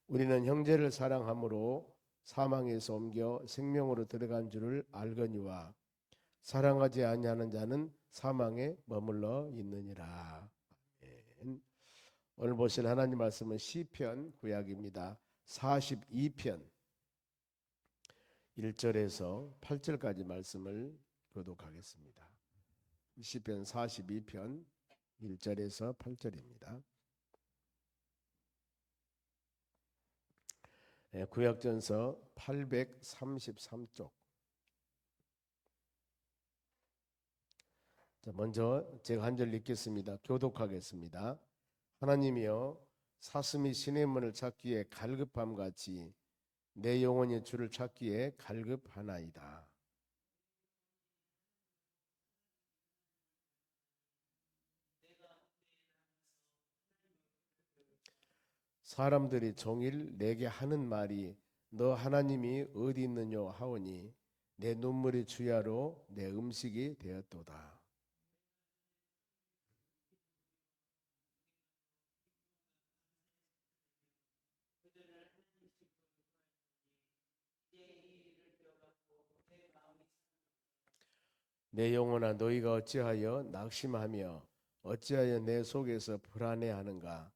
우리는 형제를 사랑함으로 사망에서 옮겨 생명으로 들어간 줄을 알거니와 사랑하지 아니하는 자는 사망에 머물러 있느니라. 아멘. 오늘 보실 하나님 말씀은 시편 구약입니다. 42편 1절에서 8절까지 말씀을 교독하겠습니다. 시편 42편 1절에서 8절입니다. 구약전서 833쪽. 먼저 제가 한 절 읽겠습니다. 교독하겠습니다. 하나님이여, 사슴이 신의 문을 찾기에 갈급함 같이 내 영혼이 주를 찾기에 갈급하나이다. 사람들이 종일 내게 하는 말이 너 하나님이 어디 있느냐 하오니 내 눈물이 주야로 내 음식이 되었도다. 내 영혼아, 너희가 어찌하여 낙심하며 어찌하여 내 속에서 불안해하는가?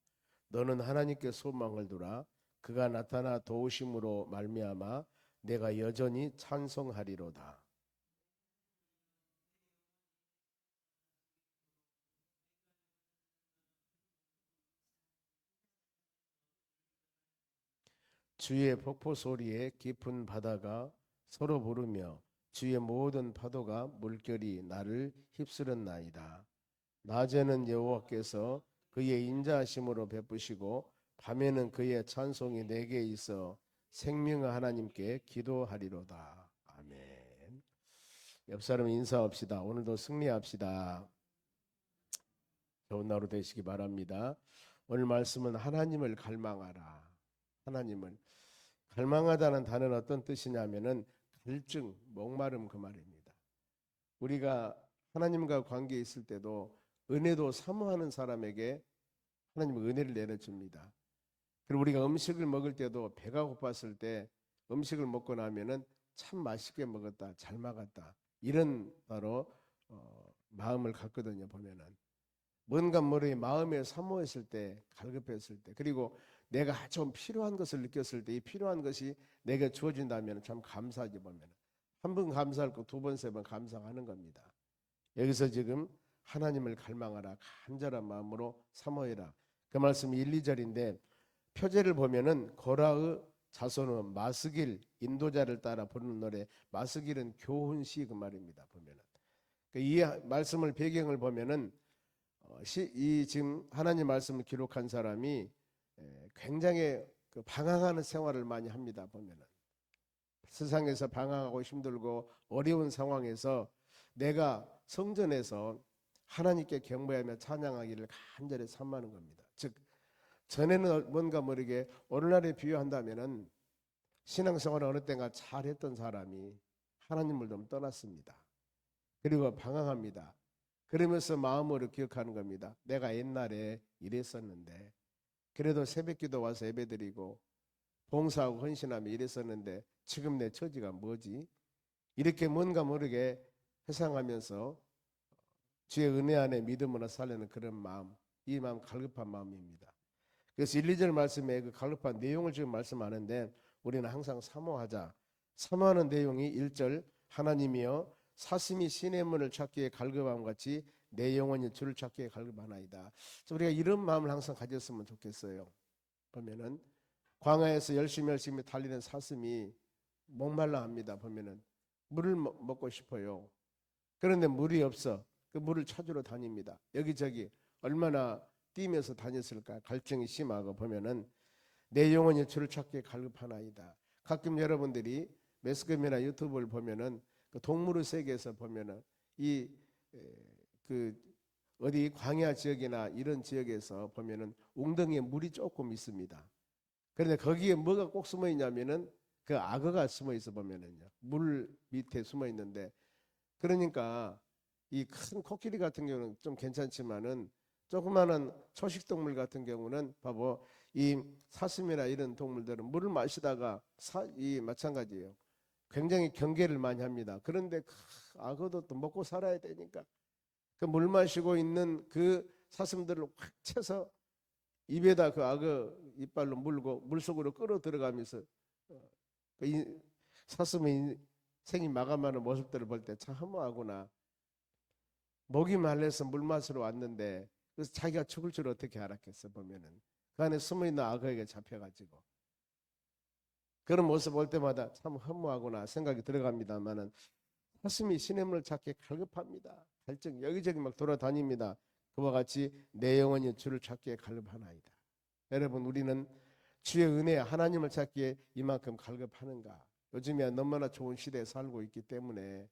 너는 하나님께 소망을 두라. 그가 나타나 도우심으로 말미암아 내가 여전히 찬송하리로다. 주의 폭포 소리에 깊은 바다가 서로 부르며 주의 모든 파도가 물결이 나를 휩쓸었나이다. 낮에는 여호와께서 그의 인자하심으로 베푸시고 밤에는 그의 찬송이 내게 있어 생명의 하나님께 기도하리로다. 아멘. 옆 사람 인사합시다. 오늘도 승리합시다. 좋은 하루 되시기 바랍니다. 오늘 말씀은 하나님을 갈망하라. 하나님을 갈망하다는 단어는 어떤 뜻이냐면은 갈증, 목마름 그 말입니다. 우리가 하나님과 관계에 있을 때도 은혜도 사모하는 사람에게 하나님은 은혜를 내려줍니다. 그리고 우리가 음식을 먹을 때도 배가 고팠을 때 음식을 먹고 나면은 참 맛있게 먹었다, 잘 먹었다, 이런 바로 마음을 갖거든요. 보면은 뭔가 모르게 마음에 사모했을 때, 갈급했을 때, 그리고 내가 좀 필요한 것을 느꼈을 때 이 필요한 것이 내게 주어진다면 참 감사하지. 보면 한 번 감사할 거 두 번, 세 번 감사하는 겁니다. 여기서 지금 하나님을 갈망하라, 간절한 마음으로 사모해라, 그 말씀이 1, 2절인데 표제를 보면은 고라의 자손은 마스길 인도자를 따라 부르는 노래, 마스길은 교훈시 그 말입니다. 보면은 이 말씀을 배경을 보면은 이 지금 하나님 말씀을 기록한 사람이 굉장히 그 방황하는 생활을 많이 합니다. 보면은 세상에서 방황하고 힘들고 어려운 상황에서 내가 성전에서 하나님께 경배하며 찬양하기를 간절히 삼하는 겁니다. 즉 전에는 뭔가 모르게 오늘날에 비유한다면은 신앙생활을 어느 때가 잘했던 사람이 하나님을 좀 떠났습니다. 그리고 방황합니다. 그러면서 마음으로 기억하는 겁니다. 내가 옛날에 이랬었는데, 그래도 새벽기도 와서 예배드리고 봉사하고 헌신하며 이랬었는데 지금 내 처지가 뭐지? 이렇게 뭔가 모르게 회상하면서 주의 은혜 안에 믿음으로 살려는 그런 마음, 이 마음 갈급한 마음입니다. 그래서 1, 2절 말씀에 그 갈급한 내용을 지금 말씀하는데 우리는 항상 사모하자. 사모하는 내용이 1절 하나님이여, 사슴이 신의 문을 찾기에 갈급함 같이 내 영혼이 주를 찾기에 갈급하나이다. 우리가 이런 마음을 항상 가졌으면 좋겠어요. 보면은 광야에서 열심히 달리는 사슴이 목말라 합니다. 보면은 물을 먹고 싶어요. 그런데 물이 없어. 그 물을 찾으러 다닙니다. 여기저기 얼마나 뛰면서 다녔을까. 갈증이 심하고 보면은 내 영혼이 주를 찾기에 갈급하나이다. 가끔 여러분들이 매스컴이나 유튜브를 보면은 그 동물의 세계에서 보면은 그 어디 광야 지역이나 이런 지역에서 보면은 웅덩이에 물이 조금 있습니다. 그런데 거기에 뭐가 꼭 숨어 있냐면은 그 악어가 숨어 있어. 보면은요, 물 밑에 숨어 있는데, 그러니까 이 큰 코끼리 같은 경우는 좀 괜찮지만은 조그마한 초식 동물 같은 경우는 봐봐, 이 사슴이나 이런 동물들은 물을 마시다가 이 마찬가지예요. 굉장히 경계를 많이 합니다. 그런데 악어도 또 먹고 살아야 되니까 그 물 마시고 있는 그 사슴들을 확 채서 입에다 그 악어 이빨로 물고 물속으로 끌어 들어가면서 그 사슴의 생이 마감하는 모습들을 볼 때 참 허무하구나. 목이 말라서 물 마시러 왔는데 그래서 자기가 죽을 줄 어떻게 알았겠어. 보면은 그 안에 숨어있는 악어에게 잡혀가지고 그런 모습 볼 때마다 참 허무하구나 생각이 들어갑니다만은 사슴이 시냇물을 찾기에 갈급합니다. 갈증 여기저기 막 돌아다닙니다. 그와 같이 내 영혼이 주를 찾기에 갈급하나이다. 여러분, 우리는 주의 은혜 하나님을 찾기에 이만큼 갈급하는가? 요즘에 너무나 좋은 시대에 살고 있기 때문에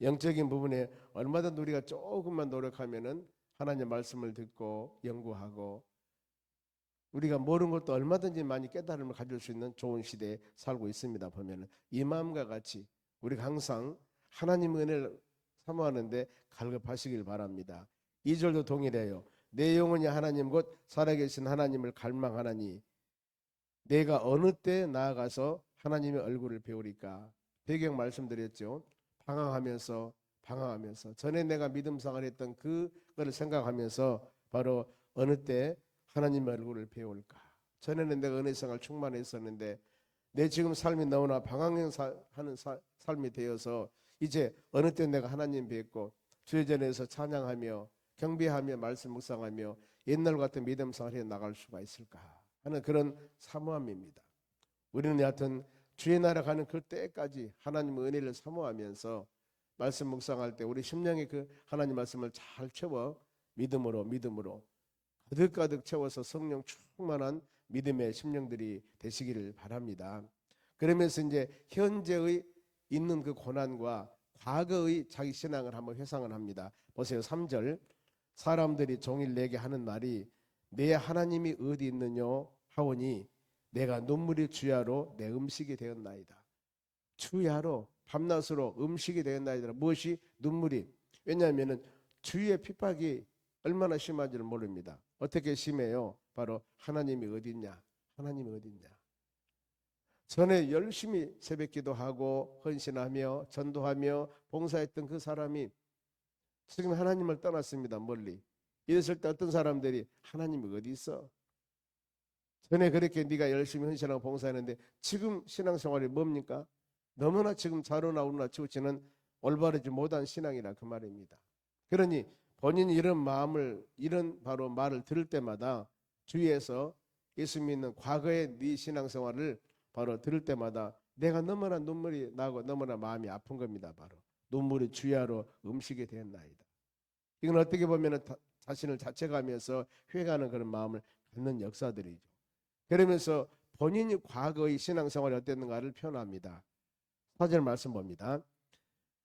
영적인 부분에 얼마든지 우리가 조금만 노력하면은 하나님의 말씀을 듣고 연구하고 우리가 모르는 것도 얼마든지 많이 깨달음을 가질 수 있는 좋은 시대에 살고 있습니다. 보면은 이 마음과 같이 우리가 항상 하나님의 은혜를 사모하는데 갈급하시길 바랍니다. 2절도 동일해요. 내 영혼이 하나님 곧 살아계신 하나님을 갈망하나니 내가 어느 때 나아가서 하나님의 얼굴을 배우리까. 배경 말씀드렸죠. 방황하면서 전에 내가 믿음생활 했던 그거를 생각하면서 바로 어느 때 하나님의 얼굴을 배울까. 전에는 내가 은혜생활 충만했었는데 내 지금 삶이 너무나 방황하는 삶이 되어서 이제 어느 때 내가 하나님 뵙고 주의 전에서 찬양하며 경배하며 말씀 묵상하며 옛날 같은 믿음생활 해 나갈 수가 있을까 하는 그런 사모함입니다. 우리는 여하튼 주의 나라 가는 그 때까지 하나님의 은혜를 사모하면서 말씀 묵상할 때 우리 심령이 그 하나님 말씀을 잘 채워 믿음으로 가득가득 채워서 성령 충만한 믿음의 심령들이 되시기를 바랍니다. 그러면서 이제 현재의 있는 그 고난과 과거의 자기 신앙을 한번 회상을 합니다. 보세요. 3절 사람들이 종일 내게 하는 말이 내 하나님이 어디 있느냐 하오니 내가 눈물이 주야로 내 음식이 되었나이다. 주야로 밤낮으로 음식이 되었나이다. 무엇이? 눈물이. 왜냐하면 주의 핍박이 얼마나 심한지를 모릅니다. 어떻게 심해요? 바로 하나님이 어디 있냐? 하나님이 어디 있냐? 전에 열심히 새벽 기도하고 헌신하며 전도하며 봉사했던 그 사람이 지금 하나님을 떠났습니다. 멀리. 이랬을 때 어떤 사람들이 하나님이 어디 있어? 전에 그렇게 네가 열심히 헌신하고 봉사했는데 지금 신앙생활이 뭡니까? 너무나 지금 자로나 우로나 치우치는 올바르지 못한 신앙이라 그 말입니다. 그러니 본인이 이런 마음을 이런 바로 말을 들을 때마다 주위에서 예수 믿는 과거의 네 신앙생활을 바로 들을 때마다 내가 너무나 눈물이 나고 너무나 마음이 아픈 겁니다. 바로 눈물이 주야로 음식이 되었나이다. 이건 어떻게 보면 자신을 자책하면서 회개하는 그런 마음을 갖는 역사들이죠. 그러면서 본인이 과거의 신앙생활이 어땠는가를 표현합니다. 4절 말씀 봅니다.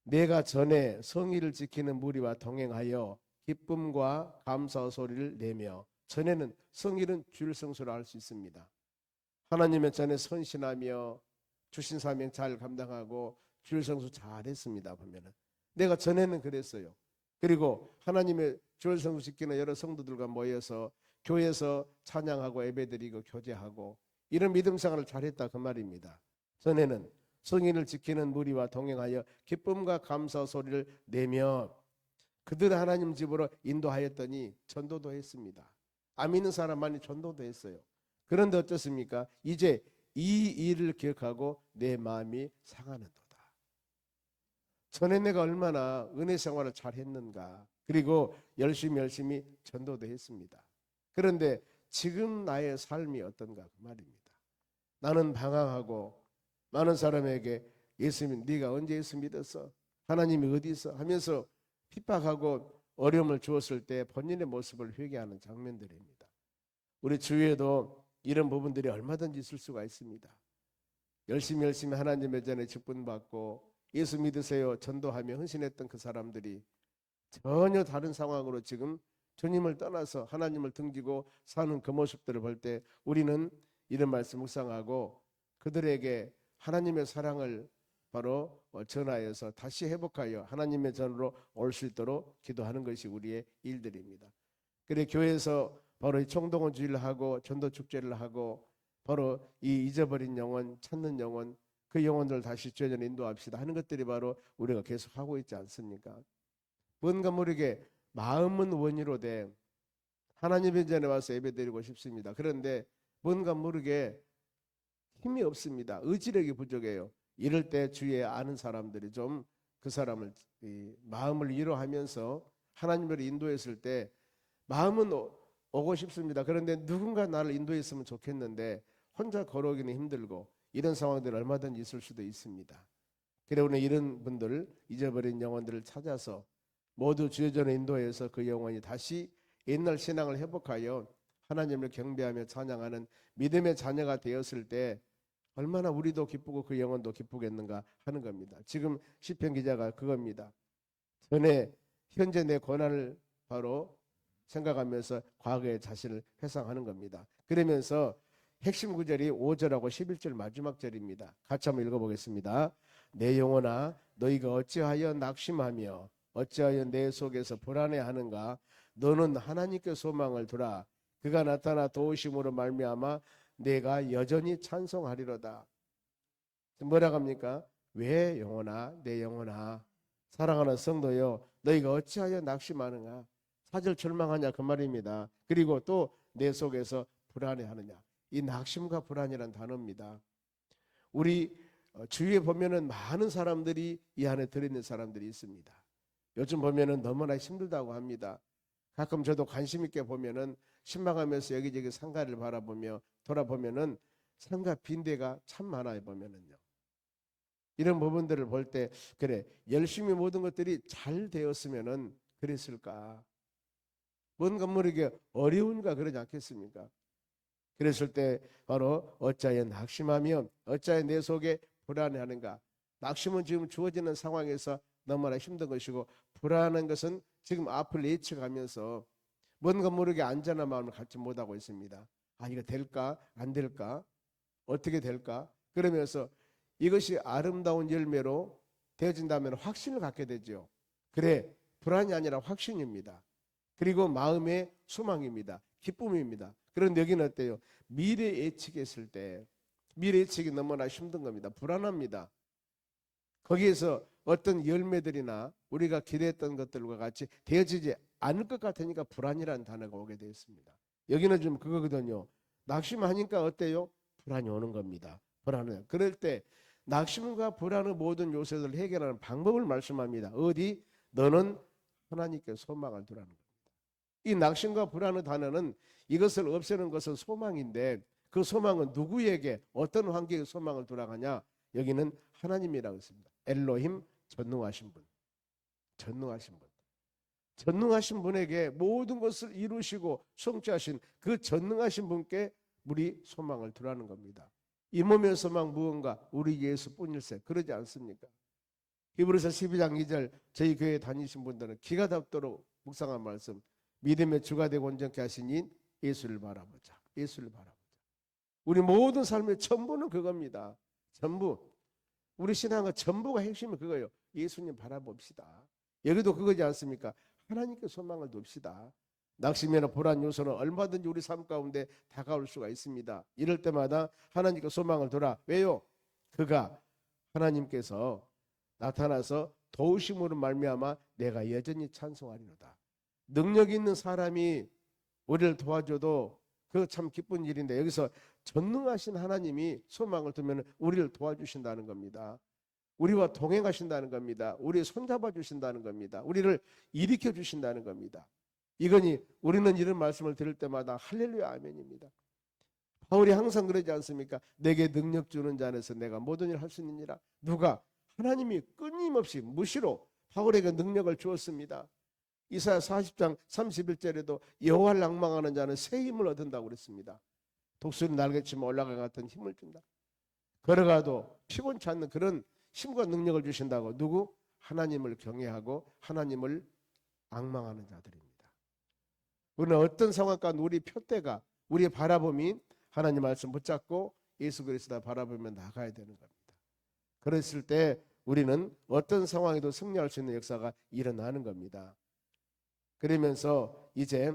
내가 전에 성의를 지키는 무리와 동행하여 기쁨과 감사 소리를 내며 전에는 성의는 주일 성수를 할 수 있습니다. 하나님의 전에 선신하며 주신 사명 잘 감당하고 주일 성수 잘했습니다. 보면은 내가 전에는 그랬어요. 그리고 하나님의 주일 성수 지키는 여러 성도들과 모여서 교회에서 찬양하고 예배드리고 교제하고 이런 믿음 생활을 잘했다 그 말입니다. 전에는 성인을 지키는 무리와 동행하여 기쁨과 감사 소리를 내며 그들을 하나님 집으로 인도하였더니 전도도 했습니다. 안 믿는 사람 많이 전도도 했어요. 그런데 어떻습니까? 이제 이 일을 기억하고 내 마음이 상하는도다. 전에 내가 얼마나 은혜 생활을 잘했는가. 그리고 열심히 전도도 했습니다. 그런데 지금 나의 삶이 어떤가 그 말입니다. 나는 방황하고 많은 사람에게 예수님 네가 언제 예수 믿었어? 하나님이 어디 있어? 하면서 핍박하고 어려움을 주었을 때 본인의 모습을 회개하는 장면들입니다. 우리 주위에도 이런 부분들이 얼마든지 있을 수가 있습니다. 열심히 하나님의 전에 직분받고 예수 믿으세요 전도하며 헌신했던 그 사람들이 전혀 다른 상황으로 지금 주님을 떠나서 하나님을 등지고 사는 그 모습들을 볼 때 우리는 이런 말씀 묵상하고 그들에게 하나님의 사랑을 바로 전하여서 다시 회복하여 하나님의 전으로 올 수 있도록 기도하는 것이 우리의 일들입니다. 그래 교회에서 바로 이 총동원주의를 하고 전도축제를 하고 바로 이 잊어버린 영혼, 찾는 영혼, 그 영혼들을 다시 주여전에 인도합시다 하는 것들이 바로 우리가 계속 하고 있지 않습니까? 뭔가 모르게 마음은 원이로 돼 하나님의 전에 와서 예배드리고 싶습니다. 그런데 뭔가 모르게 힘이 없습니다. 의지력이 부족해요. 이럴 때 주위에 아는 사람들이 좀 그 사람을 마음을 위로하면서 하나님을 인도했을 때 마음은 오고 싶습니다. 그런데 누군가 나를 인도했으면 좋겠는데 혼자 걸어오기는 힘들고 이런 상황들이 얼마든지 있을 수도 있습니다. 그래 오늘 이런 분들 잊어버린 영혼들을 찾아서 모두 주의 전에 인도해서 그 영혼이 다시 옛날 신앙을 회복하여 하나님을 경배하며 찬양하는 믿음의 자녀가 되었을 때 얼마나 우리도 기쁘고 그 영혼도 기쁘겠는가 하는 겁니다. 지금 시편 기자가 그겁니다. 전에 현재 내 고난을 바로 생각하면서 과거의 자신을 회상하는 겁니다. 그러면서 핵심 구절이 5절하고 11절 마지막 절입니다. 같이 한번 읽어보겠습니다. 내 영혼아 너희가 어찌하여 낙심하며 어찌하여 내 속에서 불안해하는가. 너는 하나님께 소망을 두라. 그가 나타나 도우심으로 말미암아 내가 여전히 찬송하리로다. 뭐라고 합니까? 왜 영혼아 내 영혼아 사랑하는 성도여 너희가 어찌하여 낙심하는가. 사절 절망하냐 그 말입니다. 그리고 또 내 속에서 불안해하느냐. 이 낙심과 불안이란 단어입니다. 우리 주위에 보면은 많은 사람들이 이 안에 들어있는 사람들이 있습니다. 요즘 보면은 너무나 힘들다고 합니다. 가끔 저도 관심 있게 보면은 신방하면서 여기저기 상가를 바라보며 돌아보면은 상가 빈대가 참 많아요. 보면은요. 이런 부분들을 볼 때 그래 열심히 모든 것들이 잘 되었으면은 그랬을까. 뭔가 모르게 어려운가 그러지 않겠습니까? 그랬을 때 바로 어찌하여 낙심하며 어찌하여 내 속에 불안해하는가. 낙심은 지금 주어지는 상황에서 너무나 힘든 것이고 불안한 것은 지금 앞을 예측하면서 뭔가 모르게 안전한 마음을 갖지 못하고 있습니다. 아 이거 될까 안 될까 어떻게 될까 그러면서 이것이 아름다운 열매로 되어진다면 확신을 갖게 되죠. 그래 불안이 아니라 확신입니다. 그리고 마음의 소망입니다. 기쁨입니다. 그런데 여기는 어때요? 미래 예측했을 때 미래 예측이 너무나 힘든 겁니다. 불안합니다. 거기에서 어떤 열매들이나 우리가 기대했던 것들과 같이 되어지지 않을 것 같으니까 불안이라는 단어가 오게 되었습니다. 여기는 좀 그거거든요. 낙심하니까 어때요? 불안이 오는 겁니다. 불안은 그럴 때 낙심과 불안의 모든 요소들을 해결하는 방법을 말씀합니다. 어디? 너는 하나님께 소망을 두라는 겁니다. 이 낙심과 불안의 단어는 이것을 없애는 것은 소망인데 그 소망은 누구에게 어떤 환경에 소망을 두라가냐? 여기는 하나님이라고 했습니다. 엘로힘 전능하신 분. 전능하신 분. 전능하신 분에게 모든 것을 이루시고 성취하신 그 전능하신 분께 우리 소망을 두라는 겁니다. 이 몸의 소망 무언가 우리 예수뿐일세. 그러지 않습니까? 히브리서 12장 2절 저희 교회 다니신 분들은 기가 닿도록 묵상한 말씀. 믿음의 주가 되고 온전케 하신 이 예수를 바라보자. 예수를 바라보자. 우리 모든 삶의 전부는 그겁니다. 전부. 우리 신앙의 전부가 핵심은 그거예요. 예수님 바라봅시다. 여기도 그거지 않습니까? 하나님께 소망을 둡시다. 낙심이나 불안 요소는 얼마든지 우리 삶 가운데 다가올 수가 있습니다. 이럴 때마다 하나님께 소망을 둬라. 왜요? 그가 하나님께서 나타나서 도우심으로 말미암아 내가 여전히 찬송하리로다. 능력 있는 사람이 우리를 도와줘도 그거 참 기쁜 일인데 여기서 전능하신 하나님이 소망을 두면 우리를 도와주신다는 겁니다. 우리와 동행하신다는 겁니다. 우리 손잡아 주신다는 겁니다. 우리를 일으켜 주신다는 겁니다. 이거니 우리는 이런 말씀을 들을 때마다 할렐루야 아멘입니다. 바울이 항상 그러지 않습니까? 내게 능력 주는 자 안에서 내가 모든 일을 할 수 있느니라. 누가? 하나님이 끊임없이 무시로 바울에게 능력을 주었습니다. 이사야 40장 31절에도 여호와를 앙망하는 자는 새 힘을 얻는다고 그랬습니다. 독수리 날개치면 올라가 같은 힘을 준다. 걸어가도 피곤치 않는 그런 힘과 능력을 주신다고. 누구? 하나님을 경외하고 하나님을 앙망하는 자들입니다. 우리는 어떤 상황 가운데 우리 표대가 우리의 바라봄이 하나님 말씀 붙잡고 예수 그리스도를 바라보며 나가야 되는 겁니다. 그랬을 때 우리는 어떤 상황에도 승리할 수 있는 역사가 일어나는 겁니다. 그러면서 이제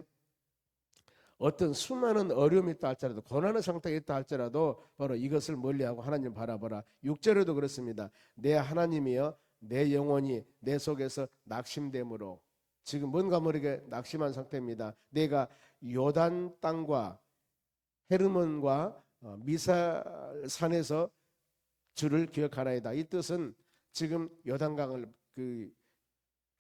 어떤 수많은 어려움이 있다 할지라도 고난의 상태가 있다 할지라도 바로 이것을 멀리하고 하나님 바라보라. 6절에도 그렇습니다. 내 하나님이여 내 영혼이 내 속에서 낙심됨으로, 지금 뭔가 모르게 낙심한 상태입니다. 내가 요단 땅과 헤르몬과 미사산에서 주를 기억하나이다. 이 뜻은 지금 요단강을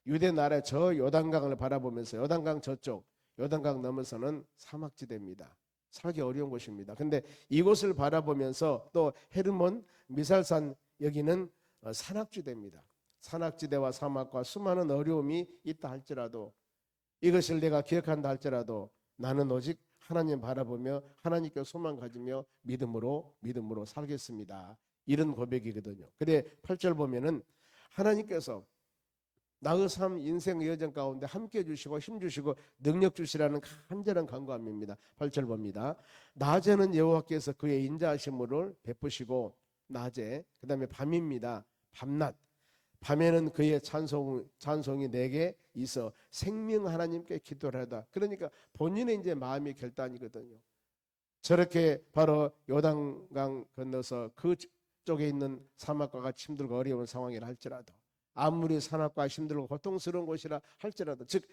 유대 나라의 저 요단강을 바라보면서 요단강 저쪽 요단강 넘어서는 사막지대입니다. 살기 어려운 곳입니다. 근데 이곳을 바라보면서 또 헤르몬 미살산 여기는 산악지대입니다. 산악지대와 사막과 수많은 어려움이 있다 할지라도 이것을 내가 기억한다 할지라도 나는 오직 하나님 바라보며 하나님께 소망 가지며 믿음으로 살겠습니다. 이런 고백이거든요. 그래 8절 보면은 하나님께서 나의 삶 인생의 여정 가운데 함께 해주시고 힘주시고 능력 주시라는 간절한 간구함입니다. 8절 봅니다. 낮에는 여호와께서 그의 인자하심을 베푸시고 낮에, 그 다음에 밤입니다. 밤낮. 밤에는 그의 찬송이 내게 있어 생명 하나님께 기도를 하다. 그러니까 본인의 이제 마음의 결단이거든요. 저렇게 바로 요단강 건너서 그 쪽에 있는 사막과 같이 힘들고 어려운 상황이라 할지라도, 아무리 산악과 힘들고 고통스러운 곳이라 할지라도, 즉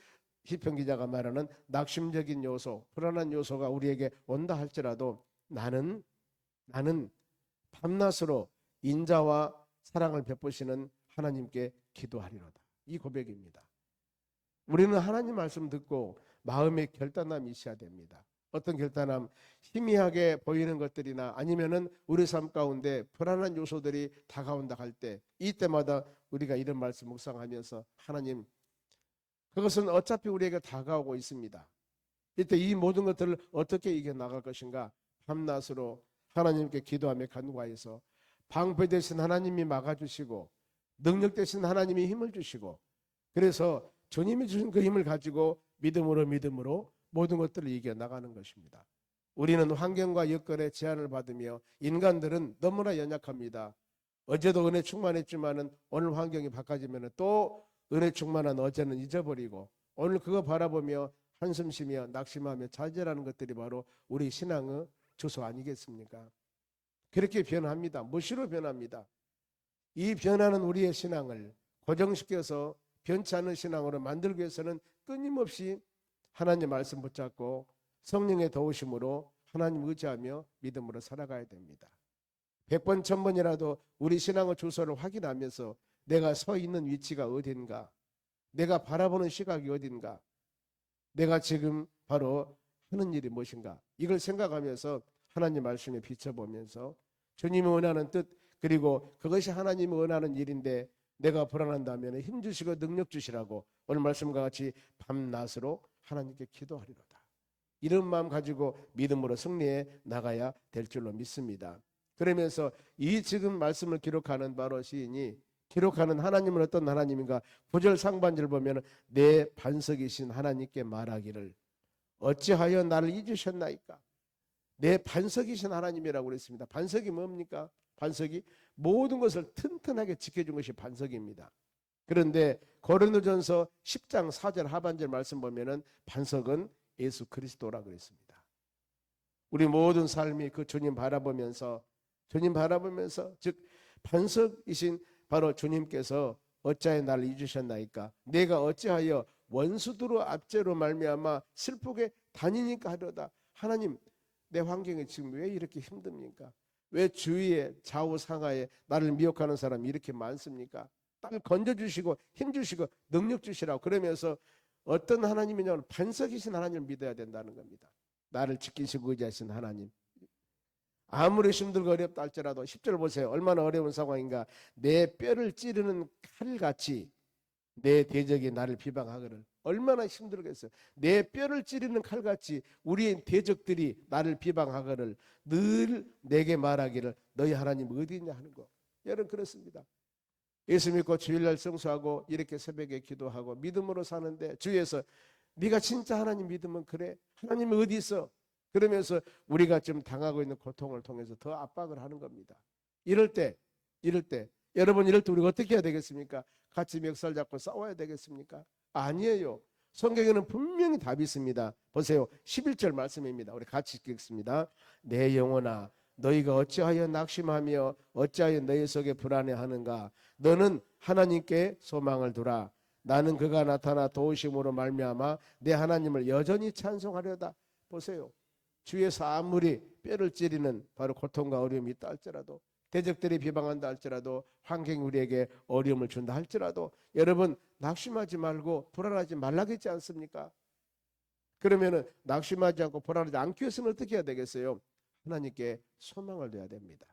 시편 기자가 말하는 낙심적인 요소, 불안한 요소가 우리에게 온다 할지라도 나는 밤낮으로 인자와 사랑을 베푸시는 하나님께 기도하리로다. 이 고백입니다. 우리는 하나님 말씀 듣고 마음의 결단함이 있어야 됩니다. 어떤 결단함? 희미하게 보이는 것들이나 아니면은 우리 삶 가운데 불안한 요소들이 다가온다 할 때, 이때마다 우리가 이런 말씀 묵상하면서 하나님, 그것은 어차피 우리에게 다가오고 있습니다. 이때 이 모든 것들을 어떻게 이겨나갈 것인가? 밤낮으로 하나님께 기도하며 간구하여서 방패 되신 하나님이 막아주시고 능력 되신 하나님이 힘을 주시고, 그래서 주님이 주신 그 힘을 가지고 믿음으로 모든 것들을 이겨나가는 것입니다. 우리는 환경과 여건의 제한을 받으며 인간들은 너무나 연약합니다. 어제도 은혜 충만했지만은 오늘 환경이 바꿔지면 또 은혜 충만한 어제는 잊어버리고 오늘 그거 바라보며 한숨 쉬며 낙심하며 좌절하는 것들이 바로 우리 신앙의 주소 아니겠습니까? 그렇게 변합니다. 무엇으로 변합니다. 이 변하는 우리의 신앙을 고정시켜서 변치 않는 신앙으로 만들기 위해서는 끊임없이 하나님 말씀 붙잡고 성령의 도우심으로 하나님 의지하며 믿음으로 살아가야 됩니다. 100번 1000번이라도 우리 신앙의 주소를 확인하면서 내가 서 있는 위치가 어딘가, 내가 바라보는 시각이 어딘가, 내가 지금 바로 하는 일이 무엇인가, 이걸 생각하면서 하나님 말씀에 비춰보면서 주님이 원하는 뜻, 그리고 그것이 하나님이 원하는 일인데 내가 불안한다면 힘주시고 능력 주시라고 오늘 말씀과 같이 밤낮으로 하나님께 기도하리로다. 이런 마음 가지고 믿음으로 승리해 나가야 될 줄로 믿습니다. 그러면서 이 지금 말씀을 기록하는 바로 시인이 기록하는 하나님은 어떤 하나님인가? 9절 상반절 보면 내 반석이신 하나님께 말하기를 어찌하여 나를 잊으셨나이까? 내 반석이신 하나님이라고 그랬습니다. 반석이 뭡니까? 반석이 모든 것을 튼튼하게 지켜준 것이 반석입니다. 그런데 고린도전서 10장 4절 하반절 말씀 보면은 반석은 예수 그리스도라 그랬습니다. 우리 모든 삶이 그 주님 바라보면서 즉 반석이신 바로 주님께서 어찌하여 나를 잊으셨나이까? 내가 어찌하여 원수들의 압제로 말미암아 슬프게 다니니까 하려다. 하나님, 내 환경이 지금 왜 이렇게 힘듭니까? 왜 주위에 좌우상하에 나를 미혹하는 사람이 이렇게 많습니까? 나를 건져주시고 힘주시고 능력 주시라고. 그러면서 어떤 하나님이냐면 반석이신 하나님을 믿어야 된다는 겁니다. 나를 지키시고 의지하신 하나님. 아무리 힘들고 어렵다 할지라도 10절 보세요. 얼마나 어려운 상황인가. 내 뼈를 찌르는 칼같이 내 대적이 나를 비방하거늘. 얼마나 힘들겠어요. 내 뼈를 찌르는 칼같이 우리의 대적들이 나를 비방하거늘 늘 내게 말하기를 너희 하나님 어디 있냐 하는 거. 여러분 그렇습니다. 예수 믿고 주일날 성수하고 이렇게 새벽에 기도하고 믿음으로 사는데 주위에서 네가 진짜 하나님 믿으면 그래? 하나님이 어디 있어? 그러면서 우리가 지금 당하고 있는 고통을 통해서 더 압박을 하는 겁니다. 이럴 때 여러분, 이럴 때 우리가 어떻게 해야 되겠습니까? 같이 멱살 잡고 싸워야 되겠습니까? 아니에요. 성경에는 분명히 답이 있습니다. 보세요. 11절 말씀입니다. 우리 같이 읽겠습니다. 내 영혼아 너희가 어찌하여 낙심하며 어찌하여 너희 속에 불안해하는가. 너는 하나님께 소망을 두라. 나는 그가 나타나 도우심으로 말미암아 내 하나님을 여전히 찬송하려다. 보세요. 주위에서 아무리 뼈를 찌르는 바로 고통과 어려움이 있다 할지라도, 대적들이 비방한다 할지라도, 환경이 우리에게 어려움을 준다 할지라도 여러분 낙심하지 말고 불안하지 말라겠지 않습니까? 그러면은 낙심하지 않고 불안하지 않기 위해서는 어떻게 해야 되겠어요? 하나님께 소망을 둬야 됩니다.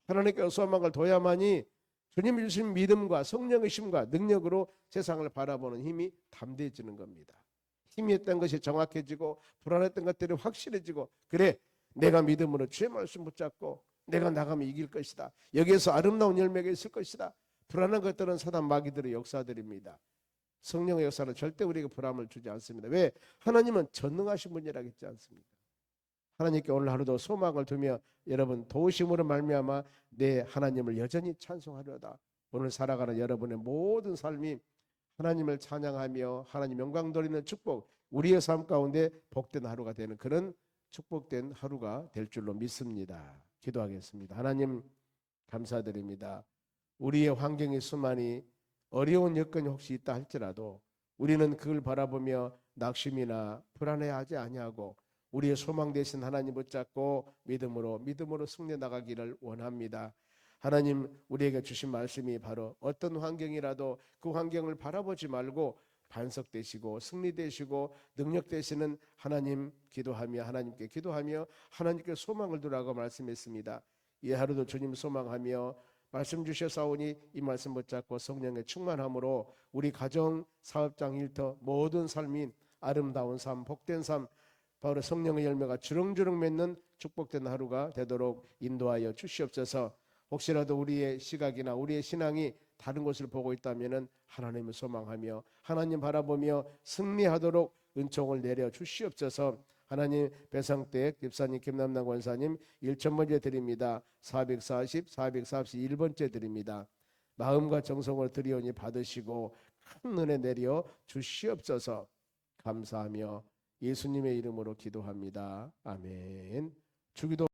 하나님께 소망을 둬야만이 주님 주신 믿음과 성령의 힘과 능력으로 세상을 바라보는 힘이 담대해지는 겁니다. 힘이 있던 것이 정확해지고 불안했던 것들이 확실해지고, 그래 내가 믿음으로 주의 말씀 붙잡고 내가 나가면 이길 것이다. 여기에서 아름다운 열매가 있을 것이다. 불안한 것들은 사단 마귀들의 역사들입니다. 성령의 역사는 절대 우리에게 불안을 주지 않습니다. 왜? 하나님은 전능하신 분이라고 했지 않습니까? 하나님께 오늘 하루도 소망을 두며 여러분 도우심으로 말미암아 내 하나님을 여전히 찬송하려다. 오늘 살아가는 여러분의 모든 삶이 하나님을 찬양하며 하나님 영광 돌리는 축복, 우리의 삶 가운데 복된 하루가 되는 그런 축복된 하루가 될 줄로 믿습니다. 기도하겠습니다. 하나님 감사드립니다. 우리의 환경이 수많이 어려운 여건이 혹시 있다 할지라도 우리는 그걸 바라보며 낙심이나 불안해하지 아니하고 우리의 소망 되신 하나님 붙잡고 믿음으로 승리해 나가기를 원합니다. 하나님 우리에게 주신 말씀이 바로 어떤 환경이라도 그 환경을 바라보지 말고 반석되시고 승리되시고 능력되시는 하나님 기도하며 하나님께 기도하며 하나님께 소망을 두라고 말씀했습니다. 이 하루도 주님 소망하며 말씀 주셔사오니 이 말씀 붙잡고 성령의 충만함으로 우리 가정, 사업장, 일터 모든 삶인 아름다운 삶, 복된 삶, 바로 성령의 열매가 주렁주렁 맺는 축복된 하루가 되도록 인도하여 주시옵소서. 혹시라도 우리의 시각이나 우리의 신앙이 다른 곳을 보고 있다면 하나님을 소망하며 하나님 바라보며 승리하도록 은총을 내려 주시옵소서. 하나님 배상댁 집사님 김남남 권사님 1,000번째 드립니다. 441번째 드립니다. 마음과 정성을 드리오니 받으시고 큰 은혜 내려 주시옵소서. 감사하며 예수님의 이름으로 기도합니다. 아멘. 주기도